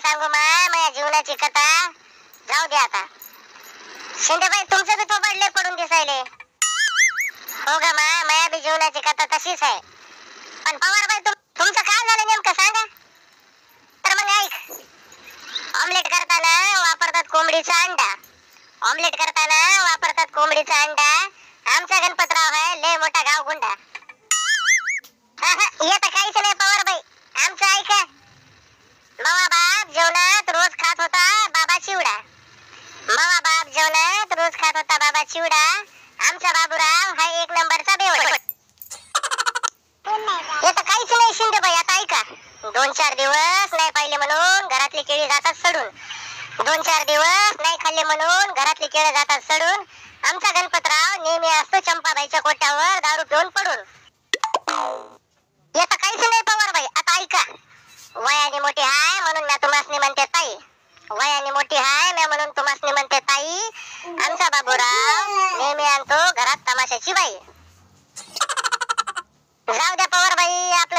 काय सांगू माझ्या जीवनाची कथा जाऊ दे आता. शिंदेबाई तुमचं बी थोबाडले पडून दिसायले. हो ग माया बी जीवनाची कथा तशीच आहे. पण पवारबाई तुमचं काय झालं नेमकं सांगा. तर मग ऐक, ऑमलेट करताना वापरतात कोंबडीचा अंडा. ऑमलेट करताना वापरतात कोंबडीचा अंडा. आमचा गणपतराव आहे लय मोठा गाव गुंडा. हे तर काहीच नाही पवारबाई. आमचं ऐका, मावा बाप जेवणात रोज खात होता बाबा चिवडा. मावा बाप जेवणात रोज खात होता बाबा चिवडा. आमचा बाबूराव हा एक नंबरचा बेवडा. हे तर काहीच नाही शिंदेबाई. आता ऐका, 2-4 दिवस नाही पाहिले म्हणून घरातली केळी जातात सडून. 2-4 दिवस नाही खाल्ले म्हणून घरातली केळी जातात सडून. आमचा गणपतराव नेहमी असतो चंपाबाईच्या कोट्यावर दारू पिऊन पडून. हे तर काहीच नाही पवारबाई. आता ऐका, वयाने मोठी हाय म्हणून मी तुम्हासनी म्हणते ताई. वयाने मोठी हाय मी म्हणून तुम्हासनी म्हणते ताई. आमचा बाबूराव नेहमी आणतो घरात तमाशाची बाई. जाऊ द्या पवारबाई आपलं